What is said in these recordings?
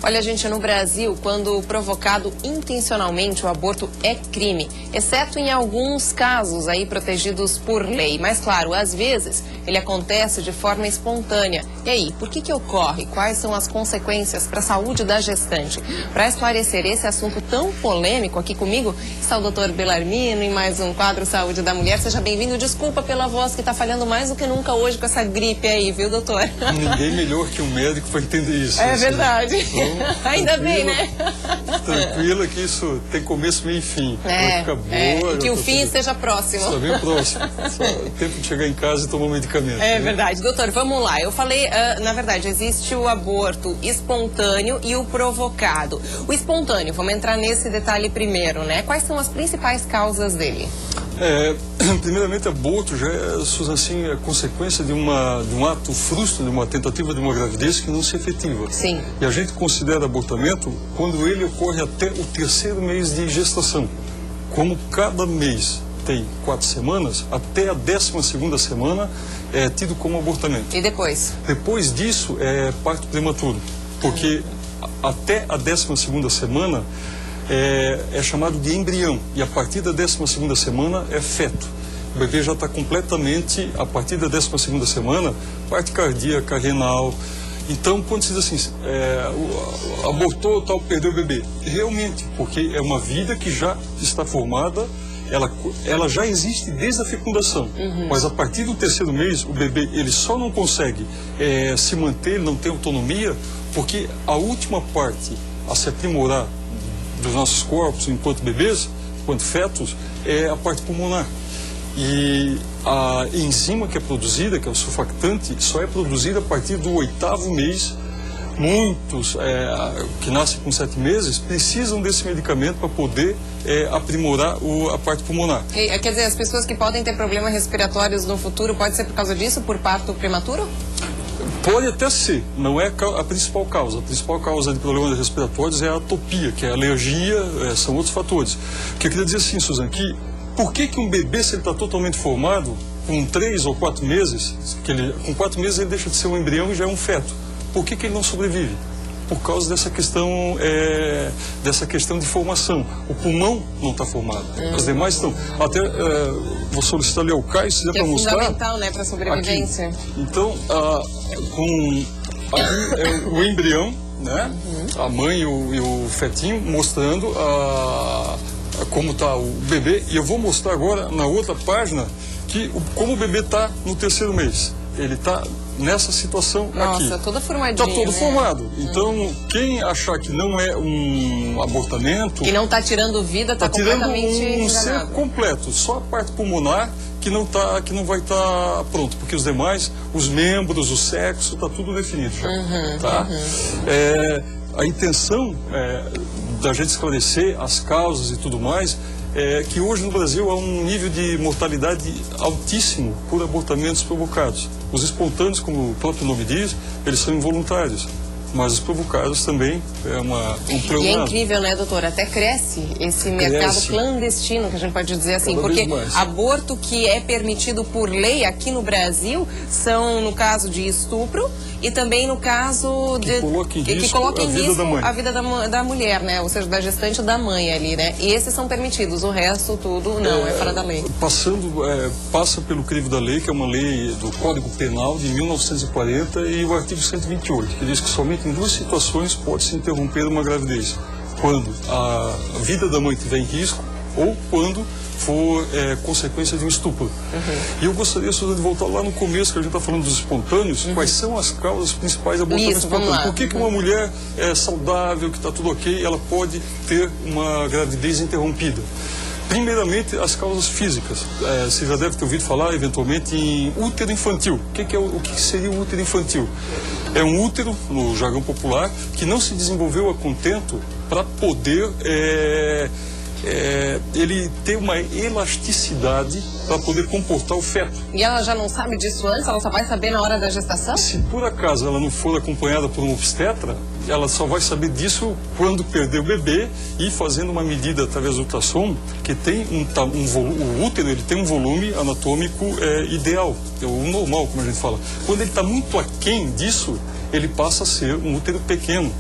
Olha, gente, no Brasil, quando provocado intencionalmente, o aborto é crime, exceto em alguns casos aí protegidos por lei. Mas, claro, às vezes ele acontece de forma espontânea. E aí, por que ocorre? Quais são as consequências para a saúde da gestante? Para esclarecer esse assunto tão polêmico, aqui comigo está o Dr. Belarmino em mais um quadro Saúde da Mulher. Seja bem-vindo. Desculpa pela voz que está falhando mais do que nunca hoje com essa gripe aí, viu, doutor? Ninguém melhor que um médico para entender isso. É verdade. Então, ainda bem, né? Tranquila que isso tem começo, meio e fim. Vai ficar boa. E que o fim esteja próximo. Está bem próximo. Só tempo de chegar em casa e tomar um medicamento. É verdade. Doutor, vamos lá. Eu falei, na verdade, existe o aborto espontâneo e o provocado. O espontâneo, vamos entrar nesse detalhe primeiro, né? Quais são as principais causas dele? Primeiramente, aborto já é, assim, a consequência de um ato frustro, de uma tentativa de uma gravidez que não se efetiva. Sim. E a gente considera abortamento quando ele ocorre até o 3º mês de gestação. Como cada mês tem 4 semanas, até a 12ª semana é tido como abortamento. E depois? Depois disso é parto prematuro, porque até a 12ª semana é chamado de embrião, e a partir da 12ª semana é feto. O bebê já está completamente, a partir da 12ª semana, parte cardíaca, renal. Então, quando se diz assim, abortou, tal, perdeu o bebê, realmente, porque é uma vida que já está formada, ela já existe desde a fecundação, mas a partir do 3º mês, o bebê ele só não consegue se manter, ele não tem autonomia, porque a última parte a se aprimorar dos nossos corpos enquanto bebês, enquanto fetos, é a parte pulmonar. E a enzima que é produzida, que é o surfactante, só é produzida a partir do 8º mês. Muitos que nascem com 7 meses precisam desse medicamento para poder aprimorar a parte pulmonar. Quer dizer, as pessoas que podem ter problemas respiratórios no futuro, pode ser por causa disso, por parto prematuro? Pode até ser, não é a principal causa. A principal causa de problemas respiratórios é a atopia, que é a alergia, são outros fatores. O que eu queria dizer assim, Suzana, que por que um bebê, se ele está totalmente formado, com 3 ou 4 meses, com 4 meses ele deixa de ser um embrião e já é um feto? Por que ele não sobrevive? Por causa dessa questão de formação. O pulmão não está formado, as demais estão. Até vou solicitar ali ao Caio, se der para mostrar. É fundamental, né, para a sobrevivência. Aqui. Então, aqui é o embrião, né? A mãe e o fetinho mostrando como está o bebê. E eu vou mostrar agora na outra página como o bebê está no 3º mês. Ele está nessa situação aqui. Nossa, todo formadinho, está todo né? formado. Então, quem achar que não é um abortamento... Que não está tirando vida, está completamente tirando um enganado. ser completo. Só a parte pulmonar que não vai estar pronto. Porque os demais, os membros, o sexo, está tudo definido já. Tá? A intenção da gente esclarecer as causas e tudo mais... que hoje no Brasil há um nível de mortalidade altíssimo por abortamentos provocados. Os espontâneos, como o próprio nome diz, eles são involuntários, mas os provocados também um problema. E é incrível, né, doutor? Até cresce esse mercado clandestino, que a gente pode dizer assim, porque aborto que é permitido por lei aqui no Brasil são, no caso de estupro, e também no caso que coloca em risco a vida da mulher, né? Ou seja, da gestante ou da mãe ali, né? E esses são permitidos, o resto tudo não, é fora da lei. Passa pelo crivo da lei, que é uma lei do Código Penal de 1940 e o artigo 128, que diz que somente em 2 situações pode-se interromper uma gravidez. Quando a vida da mãe estiver em risco ou quando for consequência de um estupro. E eu gostaria, Suzana, de voltar lá no começo, que a gente está falando dos espontâneos, quais são as causas principais de abortamento espontâneo. Por que uma mulher saudável, que está tudo ok, ela pode ter uma gravidez interrompida? Primeiramente, as causas físicas. Você já deve ter ouvido falar, eventualmente, em útero infantil. O que seria o útero infantil? É um útero, no jargão popular, que não se desenvolveu a contento para poder... ele ter uma elasticidade para poder comportar o feto. E ela já não sabe disso antes? Ela só vai saber na hora da gestação? Se por acaso ela não for acompanhada por um obstetra, ela só vai saber disso quando perder o bebê e fazendo uma medida através do ultrassom, que tem o útero ele tem um volume anatômico ideal, é o normal, como a gente fala. Quando ele está muito aquém disso, ele passa a ser um útero pequeno.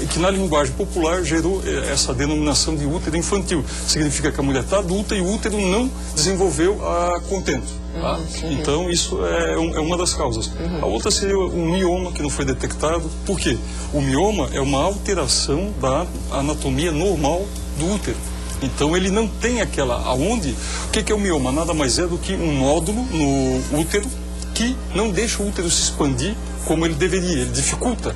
que na linguagem popular gerou essa denominação de útero infantil. Significa que a mulher está adulta e o útero não desenvolveu a contento. Tá? Então isso é uma das causas. A outra seria o mioma, que não foi detectado. Por quê? O mioma é uma alteração da anatomia normal do útero. Então ele não tem aquela... O que é o mioma? Nada mais é do que um nódulo no útero que não deixa o útero se expandir como ele deveria. Ele dificulta,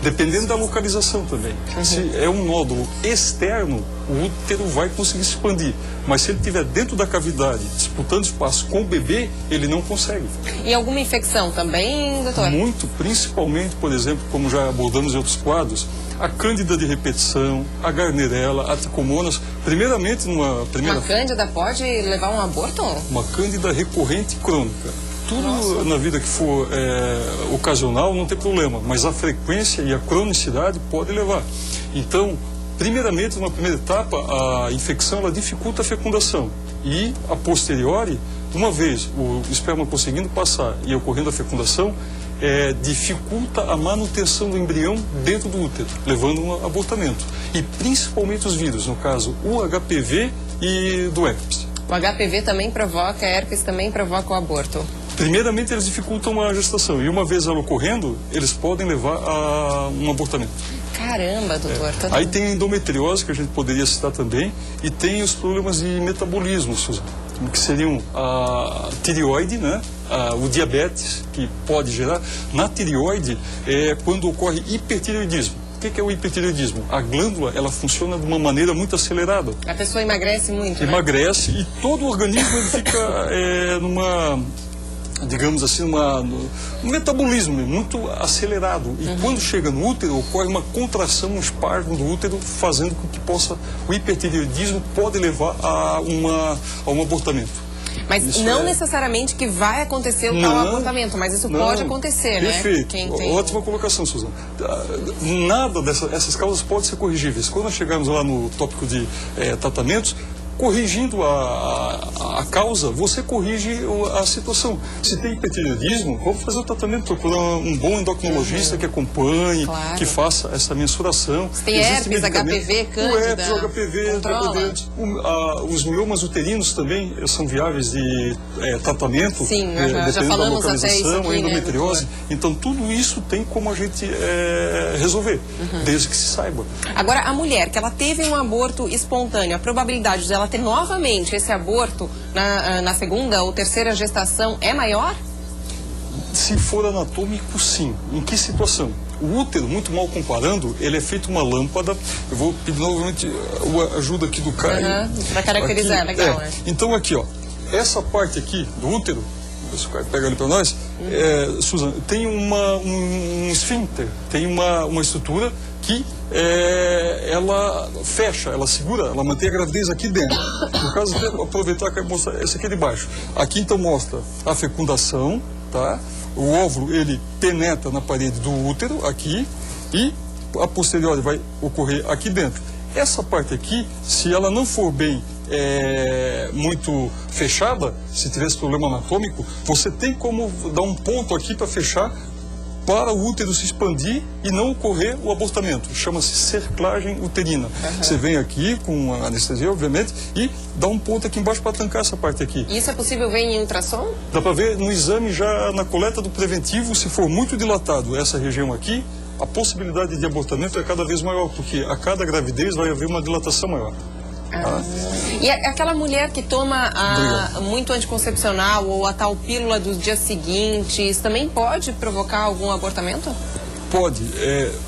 dependendo da localização também. Se é um nódulo externo, o útero vai conseguir se expandir. Mas se ele estiver dentro da cavidade, disputando espaço com o bebê, ele não consegue. E alguma infecção também, doutor? Muito, principalmente, por exemplo, como já abordamos em outros quadros, a cândida de repetição, a garnerela, a tricomonas. Primeiramente, uma cândida pode levar a um aborto? Uma cândida recorrente crônica. Tudo na vida que for ocasional não tem problema, mas a frequência e a cronicidade pode levar. Então, primeiramente, numa primeira etapa, a infecção ela dificulta a fecundação. E, a posteriori, uma vez o esperma conseguindo passar e ocorrendo a fecundação, dificulta a manutenção do embrião dentro do útero, levando a um abortamento. E principalmente os vírus, no caso, o HPV e do herpes. O HPV também provoca, herpes também provoca o aborto? Primeiramente, eles dificultam a gestação. E uma vez ela ocorrendo, eles podem levar a um abortamento. Caramba, doutor. Aí tem a endometriose, que a gente poderia citar também, e tem os problemas de metabolismo, Suzana, que seriam a tireoide, né? O diabetes, que pode gerar. Na tireoide, quando ocorre hipertireoidismo. O que é o hipertireoidismo? A glândula, ela funciona de uma maneira muito acelerada. A pessoa emagrece muito, né? Emagrece e todo o organismo ele fica digamos assim, um metabolismo muito acelerado. E quando chega no útero, ocorre uma contração, um espasmo do útero, fazendo com que o hipertireoidismo pode levar a um abortamento. Mas isso não necessariamente que vai acontecer o tal abortamento, mas isso pode acontecer, né? Perfeito. Ótima colocação, Suzana. Nada essas causas podem ser corrigíveis. Quando nós chegarmos lá no tópico de tratamentos, corrigindo a causa, você corrige a situação. Se tem hipertireoidismo, vamos fazer o tratamento, procurar um bom endocrinologista que acompanhe, que faça essa mensuração. Se tem herpes, HPV, cândida, o herpes, o HPV, os miomas uterinos também são viáveis de tratamento. Sim, já falamos até isso aqui, a endometriose. Né, então, tudo isso tem como a gente resolver, desde que se saiba. Agora, a mulher que ela teve um aborto espontâneo, a probabilidade dela ter novamente esse aborto na segunda ou terceira gestação é maior? Se for anatômico, sim. Em que situação? O útero, muito mal comparando, ele é feito uma lâmpada. Eu vou pedir novamente a ajuda aqui do Caio. Para caracterizar, legal. Então aqui, ó, essa parte aqui do útero, se o Caio pega ali para nós, Suzana, tem um esfíncter, tem uma estrutura que ela fecha, ela segura, ela mantém a gravidez aqui dentro. No caso, vou aproveitar que mostrar esse aqui de baixo. Aqui então mostra a fecundação, tá? O óvulo, ele penetra na parede do útero, aqui, e a posteriori vai ocorrer aqui dentro. Essa parte aqui, se ela não for bem muito fechada, se tivesse problema anatômico, você tem como dar um ponto aqui para fechar, para o útero se expandir e não ocorrer o abortamento. Chama-se cerclagem uterina. Você vem aqui com anestesia, obviamente, e dá um ponto aqui embaixo para tancar essa parte aqui. Isso é possível ver em ultrassom? Dá para ver no exame já na coleta do preventivo, se for muito dilatado essa região aqui, a possibilidade de abortamento é cada vez maior, porque a cada gravidez vai haver uma dilatação maior. E aquela mulher que toma muito anticoncepcional ou a tal pílula dos dias seguintes, também pode provocar algum abortamento? Pode.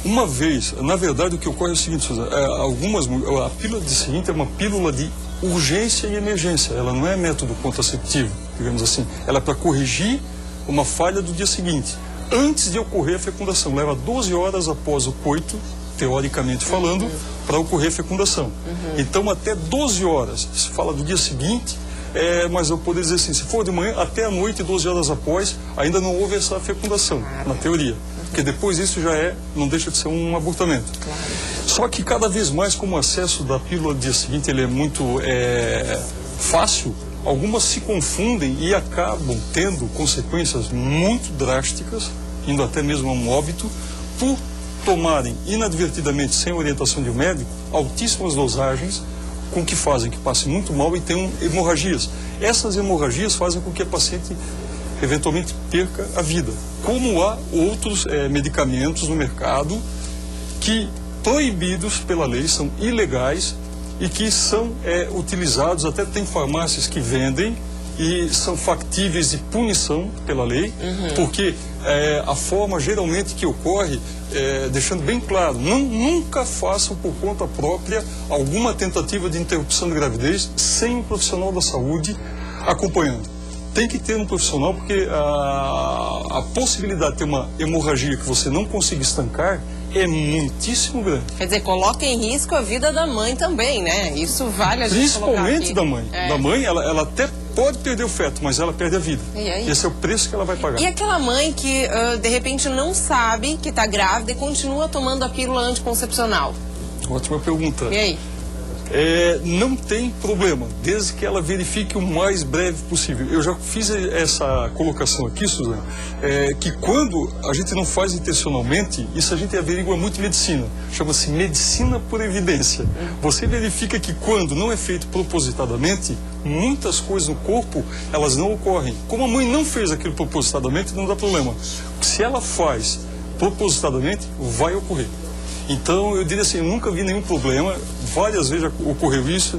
Uma vez, na verdade o que ocorre é o seguinte, Suzana, a pílula de seguinte é uma pílula de urgência e emergência, ela não é método contraceptivo, digamos assim, ela é para corrigir uma falha do dia seguinte, antes de ocorrer a fecundação, leva 12 horas após o coito, teoricamente falando, para ocorrer a fecundação. Então, até 12 horas, se fala do dia seguinte, mas eu poderia dizer assim, se for de manhã, até a noite, 12 horas após, ainda não houve essa fecundação, na teoria. Porque depois isso já não deixa de ser um abortamento. Só que cada vez mais, como o acesso da pílula do dia seguinte ele é muito fácil, algumas se confundem e acabam tendo consequências muito drásticas, indo até mesmo a um óbito, por tomarem inadvertidamente, sem orientação de um médico, altíssimas dosagens, com que fazem que passe muito mal e tenham hemorragias. Essas hemorragias fazem com que a paciente eventualmente perca a vida. Como há outros medicamentos no mercado que, proibidos pela lei, são ilegais e que são utilizados, até tem farmácias que vendem e são factíveis de punição pela lei, porque a forma geralmente que ocorre, deixando bem claro, nunca façam por conta própria alguma tentativa de interrupção de gravidez sem um profissional da saúde acompanhando. Tem que ter um profissional, porque a possibilidade de ter uma hemorragia que você não consiga estancar é muitíssimo grande. Quer dizer, coloca em risco a vida da mãe também, né? Isso vale a gente Principalmente da mãe. É. Da mãe, ela até pode perder o feto, mas ela perde a vida. E aí? Esse é o preço que ela vai pagar. E aquela mãe que, de repente, não sabe que está grávida e continua tomando a pílula anticoncepcional? Ótima pergunta. E aí? Não tem problema, desde que ela verifique o mais breve possível. Eu já fiz essa colocação aqui, Suzana, que quando a gente não faz intencionalmente, isso a gente averigua muito em medicina. Chama-se medicina por evidência. Você verifica que quando não é feito propositadamente, muitas coisas no corpo, elas não ocorrem. Como a mãe não fez aquilo propositadamente, não dá problema. Se ela faz propositadamente, vai ocorrer. Então, eu diria assim, eu nunca vi nenhum problema. Várias vezes já ocorreu isso,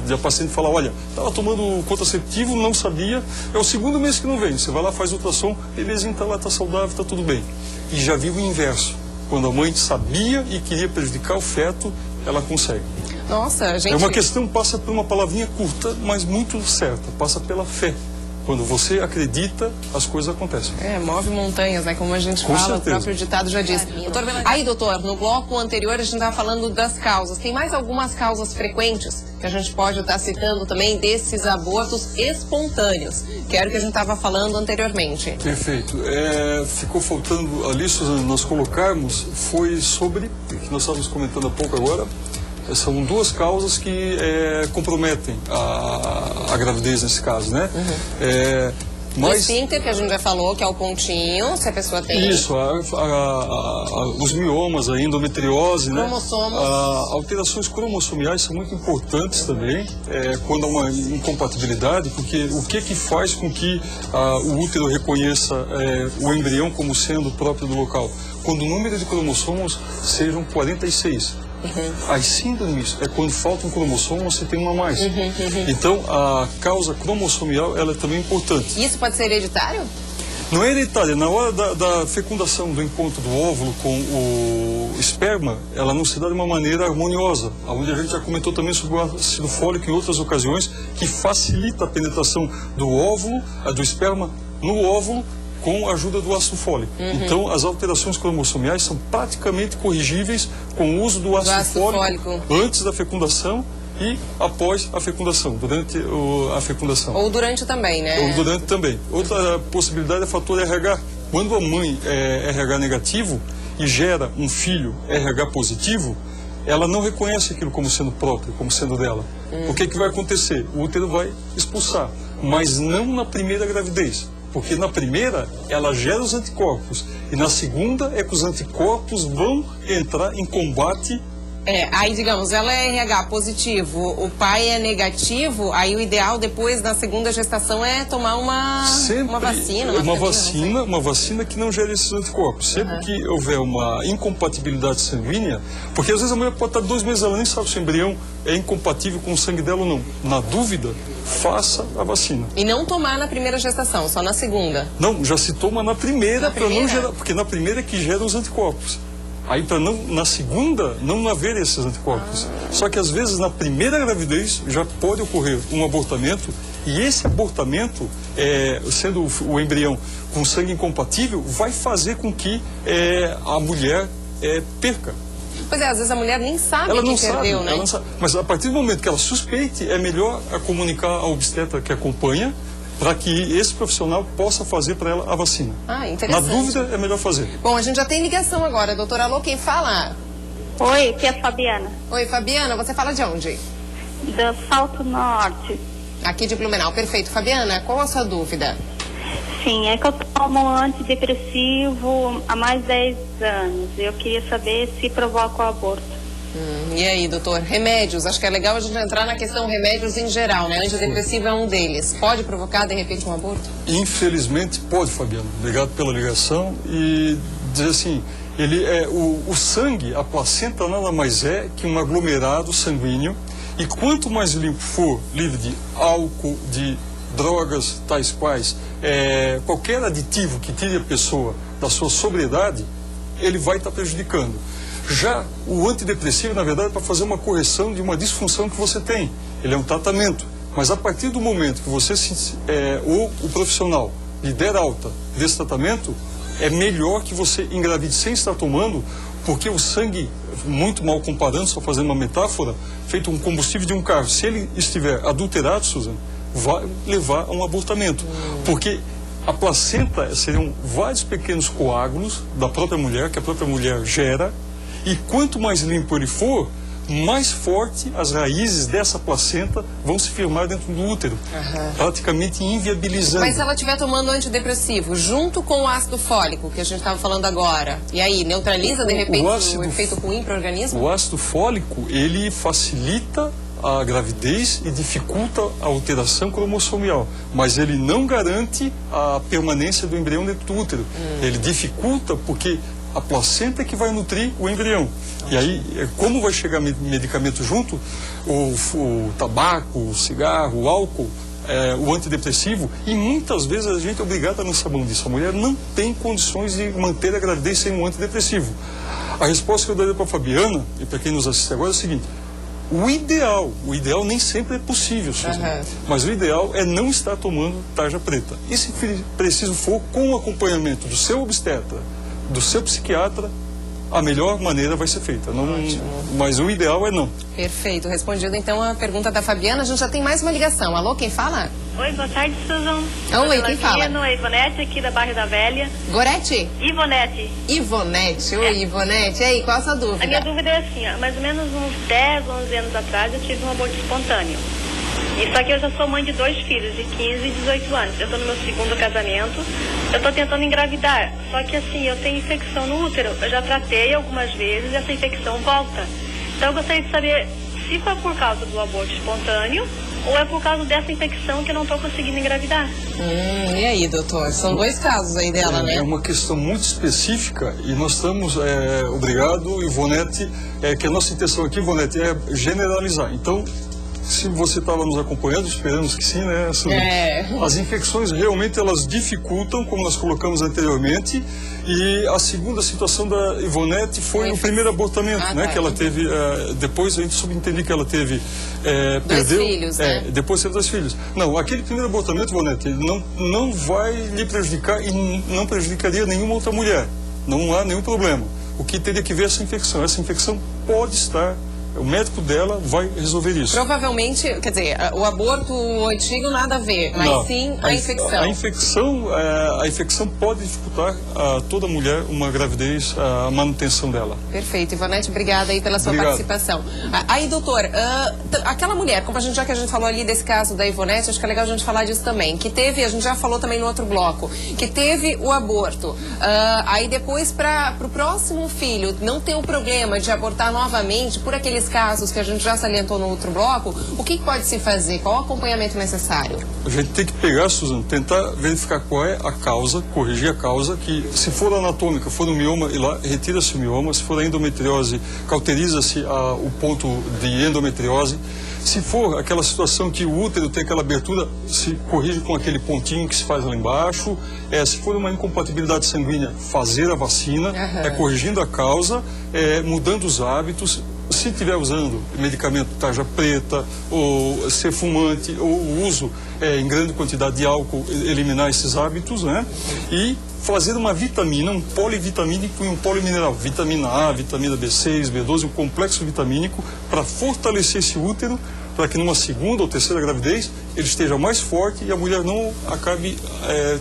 de a paciente falar, olha, estava tomando contraceptivo, não sabia, é o segundo mês que não vem. Você vai lá, faz ultrassom, beleza, então ela está saudável, está tudo bem. E já vi o inverso. Quando a mãe sabia e queria prejudicar o feto, ela consegue. Nossa, gente... É uma questão, passa por uma palavrinha curta, mas muito certa, passa pela fé. Quando você acredita, as coisas acontecem. Move montanhas, né? Como a gente Com fala, certeza. o próprio ditado já diz. Doutor, no bloco anterior a gente estava falando das causas. Tem mais algumas causas frequentes que a gente pode estar citando também desses abortos espontâneos, que era o que a gente estava falando anteriormente. Perfeito. Ficou faltando ali, Suzana, nós colocarmos, foi sobre, que nós estávamos comentando há pouco agora, são duas causas que comprometem a gravidez nesse caso, né? O esfíncter, que a gente já falou, que é o pontinho, se a pessoa tem. Isso, os miomas, a endometriose, cromossomos. Né? Alterações cromossomiais são muito importantes também, quando há uma incompatibilidade, porque o que faz com que o útero reconheça o embrião como sendo próprio do local? Quando o número de cromossomos sejam 46. As síndromes é quando falta um cromossomo, você tem um a mais. Então, a causa cromossomial, ela é também importante. Isso pode ser hereditário? Não é hereditária. Na hora da fecundação, do encontro do óvulo com o esperma, ela não se dá de uma maneira harmoniosa. Onde a gente já comentou também sobre o ácido fólico em outras ocasiões, que facilita a penetração do óvulo, do esperma no óvulo, com a ajuda do ácido fólico. Então, as alterações cromossomiais são praticamente corrigíveis com o uso do ácido fólico antes da fecundação e após a fecundação, durante a fecundação. Ou durante também, né? Ou durante também. Outra possibilidade é o fator RH. Quando a mãe é RH negativo e gera um filho RH positivo, ela não reconhece aquilo como sendo próprio, como sendo dela. O que vai acontecer? O útero vai expulsar, mas não na primeira gravidez. Porque na primeira, ela gera os anticorpos. E na segunda, é que os anticorpos vão entrar em combate. Aí, digamos, ela é RH positivo, o pai é negativo, aí o ideal depois, na segunda gestação, é tomar uma vacina. Uma vacina que não gere esses anticorpos. Sempre que houver uma incompatibilidade sanguínea, porque às vezes a mulher pode estar 2 meses, ela nem sabe se o embrião é incompatível com o sangue dela ou não. Na dúvida, faça a vacina. E não tomar na primeira gestação, só na segunda? Não, já se toma na primeira, para não gerar, porque na primeira é que gera os anticorpos. Aí, para na segunda, não haver esses anticorpos. Só que, às vezes, na primeira gravidez, já pode ocorrer um abortamento. E esse abortamento, sendo o embrião com sangue incompatível, vai fazer com que a mulher perca. Pois às vezes a mulher nem sabe ela não que perdeu, sabe, né? Ela não sabe. Mas, a partir do momento que ela suspeite, é melhor comunicar ao obstetra que acompanha, para que esse profissional possa fazer para ela a vacina. Interessante. Na dúvida, é melhor fazer. Bom, a gente já tem ligação agora. Doutora Alô, quem fala? Oi, aqui é a Fabiana. Oi, Fabiana, você fala de onde? Do Salto Norte. Aqui de Blumenau, perfeito. Fabiana, qual a sua dúvida? Sim, é que eu tomo antidepressivo há mais de 10 anos. Eu queria saber se provoca o aborto. E aí, doutor? Remédios, acho que é legal a gente entrar na questão remédios em geral, né? Antidepressivo é um deles. Pode provocar, de repente, um aborto? Infelizmente pode, Fabiano. Obrigado pela ligação. E dizer assim, o sangue, a placenta nada mais é que um aglomerado sanguíneo. E quanto mais limpo for, livre de álcool, de drogas tais quais, qualquer aditivo que tire a pessoa da sua sobriedade, ele vai estar prejudicando. Já o antidepressivo, na verdade, é para fazer uma correção de uma disfunção que você tem. Ele é um tratamento. Mas a partir do momento que você, ou o profissional, lhe der alta desse tratamento, é melhor que você engravide sem estar tomando, porque o sangue, muito mal comparando, só fazendo uma metáfora, feito um combustível de um carro, se ele estiver adulterado, Suzana, vai levar a um abortamento. Porque a placenta seriam vários pequenos coágulos da própria mulher, que a própria mulher gera, e quanto mais limpo ele for, mais forte as raízes dessa placenta vão se firmar dentro do útero, praticamente inviabilizando. Mas se ela estiver tomando antidepressivo junto com o ácido fólico, que a gente estava falando agora, e aí neutraliza de repente o efeito ruim para o organismo? O ácido fólico, ele facilita a gravidez e dificulta a alteração cromossomial, mas ele não garante a permanência do embrião dentro do útero. Ele dificulta porque a placenta é que vai nutrir o embrião. E aí, como vai chegar medicamento junto, o tabaco, o cigarro, o álcool, o antidepressivo, e muitas vezes a gente é obrigado a lançar mão disso. A mulher não tem condições de manter a gravidez sem um antidepressivo. A resposta que eu daria para a Fabiana, e para quem nos assiste agora, é o seguinte: o ideal nem sempre é possível, mas o ideal é não estar tomando tarja preta. E se preciso for, com o acompanhamento do seu obstetra, do seu psiquiatra, a melhor maneira vai ser feita. Não, mas o ideal é não. Perfeito. Respondido então a pergunta da Fabiana, a gente já tem mais uma ligação. Alô, quem fala? Oi, boa tarde, Susan. Oi, quem fala? É Ivonete, aqui da Bairro da Velha. Gorete? Ivonete. Ivonete. Oi, Ivonete. E aí, qual a sua dúvida? A minha dúvida é assim, há mais ou menos uns 10, 11 anos atrás eu tive um aborto espontâneo. Isso aqui eu já sou mãe de 2 filhos, de 15 e 18 anos. Eu estou no meu 2º casamento, eu estou tentando engravidar. Só que assim, eu tenho infecção no útero. Eu já tratei algumas vezes e essa infecção volta. Então eu gostaria de saber se foi por causa do aborto espontâneo ou é por causa dessa infecção que eu não estou conseguindo engravidar. E aí, doutor? São 2 casos aí dela, né? É uma questão muito específica e nós estamos, obrigado, Ivonete, que a nossa intenção aqui, Ivonete, é generalizar. Então, se você estava nos acompanhando, esperamos que sim, né? As infecções realmente elas dificultam, como nós colocamos anteriormente, e a segunda situação da Ivonete foi o primeiro abortamento, né? Que ela teve, depois a gente subentendeu que ela teve, 2 filhos, né? Depois teve 2 filhos. Não, aquele primeiro abortamento, Ivonete, não vai lhe prejudicar e não prejudicaria nenhuma outra mulher. Não há nenhum problema. O que teria que ver essa infecção? Essa infecção pode estar... O médico dela vai resolver isso. Provavelmente, quer dizer, o aborto antigo nada a ver, mas não, sim a infecção. A infecção pode dificultar a toda mulher uma gravidez, a manutenção dela. Perfeito. Ivonete, obrigada aí pela sua participação. Aí, doutor, aquela mulher, como já que a gente falou ali desse caso da Ivonete, acho que é legal a gente falar disso também, que teve, a gente já falou também no outro bloco, que teve o aborto. Aí depois, para o próximo filho não ter o problema de abortar novamente por aqueles casos que a gente já salientou no outro bloco, o que pode se fazer? Qual o acompanhamento necessário? A gente tem que pegar, Suzana, tentar verificar qual é a causa, corrigir a causa, que se for anatômica, for no mioma, e lá retira-se o mioma, se for a endometriose, cauteriza-se o ponto de endometriose. Se for aquela situação que o útero tem aquela abertura, se corrige com aquele pontinho que se faz lá embaixo. Se for uma incompatibilidade sanguínea, fazer a vacina, corrigindo a causa, mudando os hábitos. Se estiver usando medicamento tarja preta, ou ser fumante, ou o uso em grande quantidade de álcool, eliminar esses hábitos, né? E fazer uma vitamina, um polivitamínico e um polimineral, vitamina A, vitamina B6, B12, um complexo vitamínico para fortalecer esse útero, para que numa segunda ou terceira gravidez ele esteja mais forte e a mulher não acabe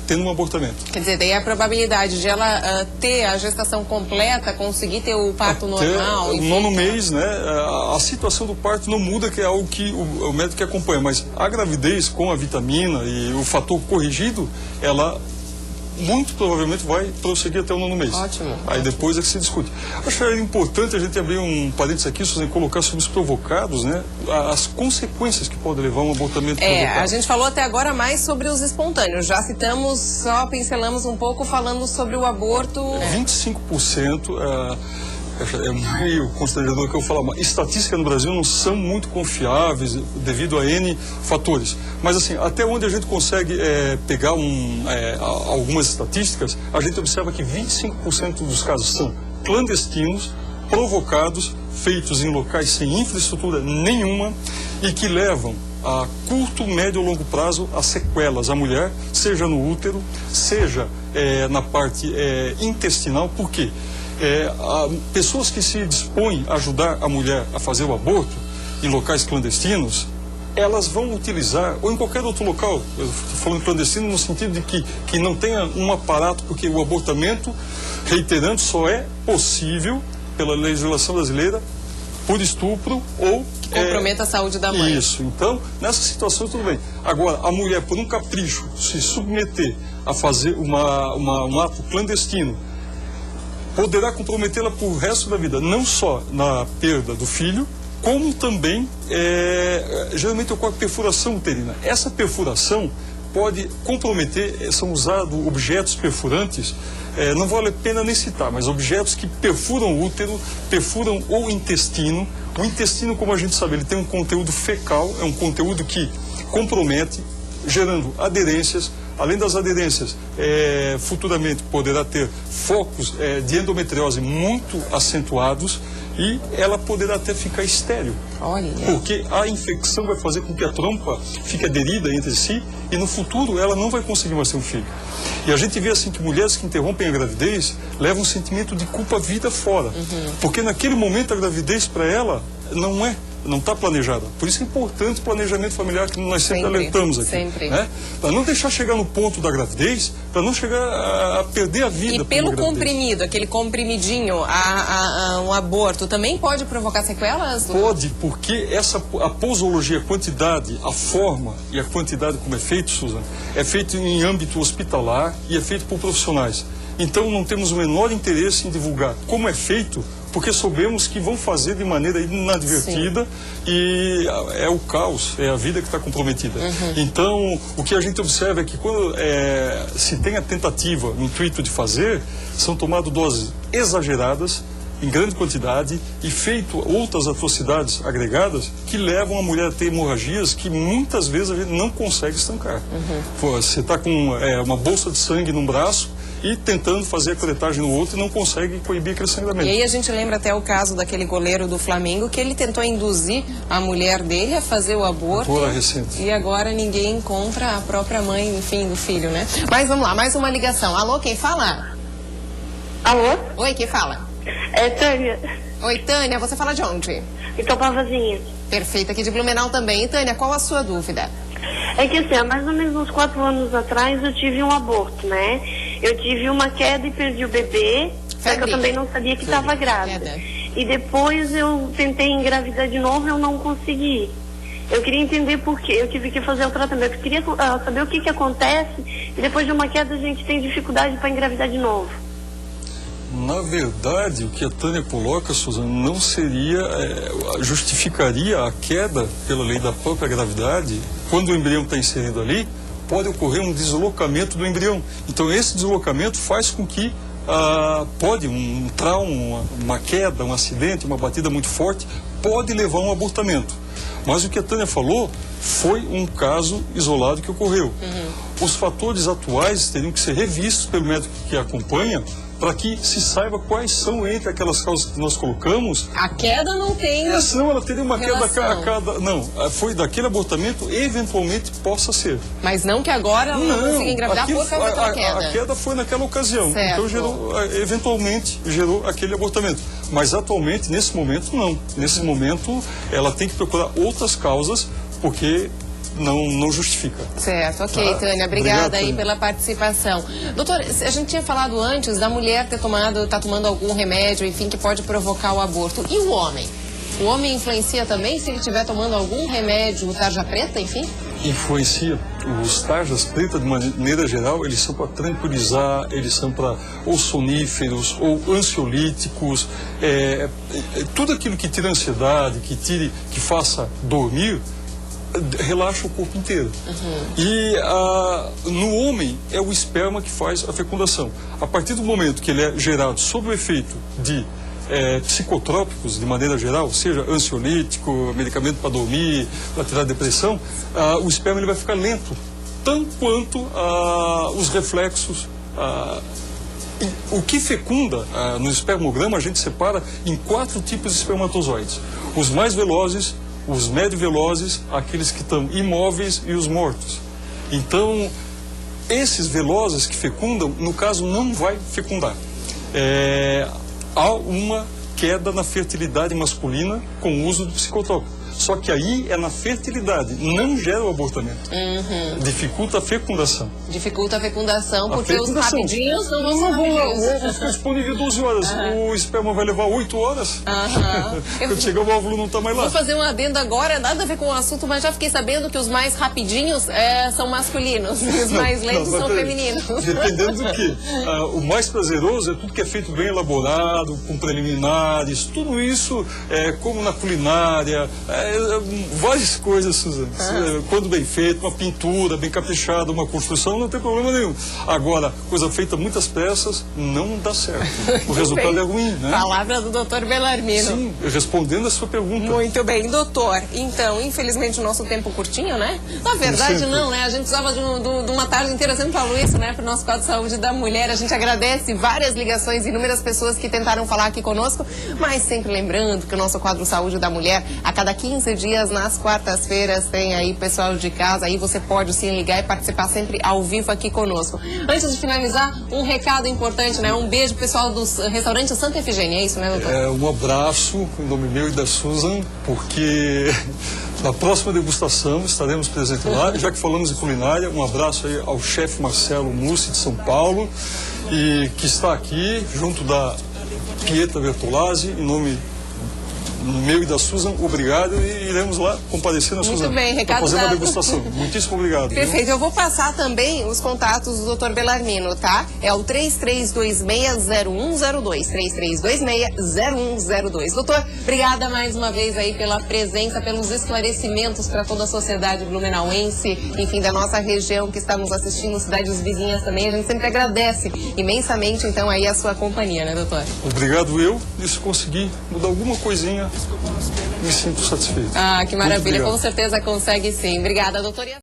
tendo um abortamento. Quer dizer, daí a probabilidade de ela ter a gestação completa, conseguir ter o parto normal... Até o 9º mês, né, a situação do parto não muda, que é algo que o médico acompanha, mas a gravidez com a vitamina e o fator corrigido, ela muito provavelmente vai prosseguir até o 9º mês. Ótimo. Aí depois é que se discute. Acho importante a gente abrir um parênteses aqui, Suzane, colocar sobre os provocados, né, as consequências que podem levar a um abortamento provocado. A gente falou até agora mais sobre os espontâneos. Já citamos, só pincelamos um pouco falando sobre o aborto. 25%, é meio constrangedor que eu falar, mas estatísticas no Brasil não são muito confiáveis devido a N fatores. Mas assim, até onde a gente consegue pegar algumas estatísticas, a gente observa que 25% dos casos são clandestinos, provocados, feitos em locais sem infraestrutura nenhuma e que levam a curto, médio ou longo prazo a sequelas à mulher, seja no útero, seja na parte intestinal. Por quê? Pessoas que se dispõem a ajudar a mulher a fazer o aborto em locais clandestinos, elas vão utilizar, ou em qualquer outro local, eu estou falando clandestino no sentido de que não tenha um aparato, porque o abortamento, reiterando, só é possível pela legislação brasileira por estupro ou... que comprometa a saúde da mãe. Isso, então, nessa situação tudo bem. Agora, a mulher, por um capricho, se submeter a fazer um ato clandestino, poderá comprometê-la para o resto da vida, não só na perda do filho, como também, geralmente ocorre perfuração uterina. Essa perfuração pode comprometer, são usados objetos perfurantes, não vale a pena nem citar, mas objetos que perfuram o útero, perfuram o intestino. O intestino, como a gente sabe, ele tem um conteúdo fecal, é um conteúdo que compromete, gerando aderências. Além das aderências, futuramente poderá ter focos de endometriose muito acentuados e ela poderá até ficar estéril. Olha. Porque a infecção vai fazer com que a trompa fique aderida entre si e no futuro ela não vai conseguir mais ter um filho. E a gente vê assim que mulheres que interrompem a gravidez levam um sentimento de culpa vida fora. Porque naquele momento a gravidez para ela não está planejada. Por isso é importante o planejamento familiar que nós sempre alertamos aqui. Sempre. Né? Para não deixar chegar no ponto da gravidez, para não chegar a perder a vida. E pelo comprimido, aquele comprimidinho, um aborto, também pode provocar sequelas? Pode, porque a posologia, a quantidade, a forma e a quantidade como é feito, Suzane, é feito em âmbito hospitalar e é feito por profissionais. Então não temos o menor interesse em divulgar como é feito, porque soubemos que vão fazer de maneira inadvertida. Sim. E é o caos, é a vida que está comprometida. Então, o que a gente observa é que quando se tem a tentativa, o intuito de fazer, são tomadas doses exageradas, em grande quantidade, e feito outras atrocidades agregadas que levam a mulher a ter hemorragias que muitas vezes a gente não consegue estancar. Você está com uma bolsa de sangue num braço, e tentando fazer a coletagem no outro e não consegue coibir aquele sangramento. E aí a gente lembra até o caso daquele goleiro do Flamengo, que ele tentou induzir a mulher dele a fazer o aborto. Agora recente. E agora ninguém encontra a própria mãe, enfim, do filho, né? Mas vamos lá, mais uma ligação. Alô, quem fala? Alô? Oi, quem fala? É Tânia. Oi, Tânia, você fala de onde? Itopavazinha. Perfeito, aqui de Blumenau também. E Tânia, qual a sua dúvida? É que assim, há mais ou menos uns 4 anos atrás eu tive um aborto, né? Eu tive uma queda e perdi o bebê, só que eu também não sabia que estava grávida. E depois eu tentei engravidar de novo e eu não consegui. Eu queria entender por quê, eu tive que fazer o tratamento. Eu queria saber o que acontece e depois de uma queda a gente tem dificuldade para engravidar de novo. Na verdade, o que a Tânia coloca, Suzane, não seria, justificaria a queda pela lei da própria gravidade. Quando o embrião está inserido ali, pode ocorrer um deslocamento do embrião. Então, esse deslocamento faz com que pode um trauma, uma queda, um acidente, uma batida muito forte, pode levar a um abortamento. Mas o que a Tânia falou foi um caso isolado que ocorreu. Os fatores atuais teriam que ser revistos pelo médico que acompanha para que se saiba quais são entre aquelas causas que nós colocamos. A queda não tem. Senão ela teria uma queda relação. a cada. Não, foi daquele abortamento, eventualmente possa ser. Mas não que agora ela não consiga engravidar por causa daquela queda. A queda foi naquela ocasião. Certo. Então eventualmente gerou aquele abortamento. Mas atualmente, nesse momento, não. Nesse momento, ela tem que procurar outras causas, porque não justifica. Certo, ok, Tânia, obrigada aí pela participação. Doutor, a gente tinha falado antes da mulher tá tomando algum remédio, enfim, que pode provocar o aborto. E o homem? O homem influencia também se ele estiver tomando algum remédio, tarja preta, enfim? Influencia. Os tarjas pretas, de maneira geral, eles são para tranquilizar, eles são para ou soníferos ou ansiolíticos, tudo aquilo que tira ansiedade, que faça dormir, relaxa o corpo inteiro. E no homem é o esperma que faz a fecundação. A partir do momento que ele é gerado sob o efeito de psicotrópicos, de maneira geral, seja ansiolítico, medicamento para dormir, para tirar a depressão, o esperma ele vai ficar lento, tanto quanto os reflexos. O que fecunda no espermograma a gente separa em 4 tipos de espermatozoides. Os mais velozes, os médio velozes, aqueles que estão imóveis e os mortos. Então, esses velozes que fecundam, no caso, não vai fecundar. Há uma queda na fertilidade masculina com o uso do psicotrópico. Só que aí é na fertilidade, não gera o abortamento. Dificulta a fecundação. Dificulta a fecundação, porque os rapidinhos não vão ser O ovo fica disponível 12 horas, o esperma vai levar 8 horas. Quando chegar o óvulo não está mais lá. Vou fazer um adendo agora, nada a ver com o assunto, mas já fiquei sabendo que os mais rapidinhos são masculinos e os mais lentos são femininos. Dependendo do que. O mais prazeroso é tudo que é feito bem elaborado, com preliminares, tudo isso, como na culinária, várias coisas, Suzana. Quando bem feito, uma pintura bem caprichada, uma construção, não tem problema nenhum. Agora, coisa feita muitas peças, não dá certo. O resultado é ruim, né? Palavra do Dr. Belarmino. Sim, respondendo a sua pergunta. Muito bem, doutor. Então, infelizmente o nosso tempo curtinho, né? Na verdade não, né? A gente precisava de uma tarde inteira, sempre falou isso, né? Para o nosso quadro de saúde da mulher. A gente agradece várias ligações, inúmeras pessoas que tentaram falar aqui conosco, mas sempre lembrando que o nosso quadro Saúde da Mulher, a cada 15 dias, nas quartas-feiras, tem aí pessoal de casa, aí você pode sim ligar e participar sempre ao vivo aqui conosco. Antes de finalizar, um recado importante, né? Um beijo pro pessoal do restaurante Santa Efigênia, é isso, né, doutor? Um abraço em nome meu e da Susan, porque na próxima degustação estaremos presentes lá. Já que falamos em culinária, um abraço aí ao chefe Marcelo Mussi de São Paulo, e que está aqui junto da Pietra Bertolazzi, em nome meu e da Susan, obrigado, e iremos lá comparecer na Susan. Muito bem, recado fazer dado. uma degustação. Muitíssimo obrigado. Perfeito, eu vou passar também os contatos do Dr. Belarmino, tá? É o 3326-0102, 3326-0102. Doutor, obrigada mais uma vez aí pela presença, pelos esclarecimentos para toda a sociedade blumenauense, enfim, da nossa região que está nos assistindo, cidades vizinhas também. A gente sempre agradece imensamente, então, aí a sua companhia, né, doutor? Obrigado eu, e se conseguir mudar alguma coisinha, me sinto satisfeito. Que maravilha, com certeza consegue sim. Obrigada, doutor.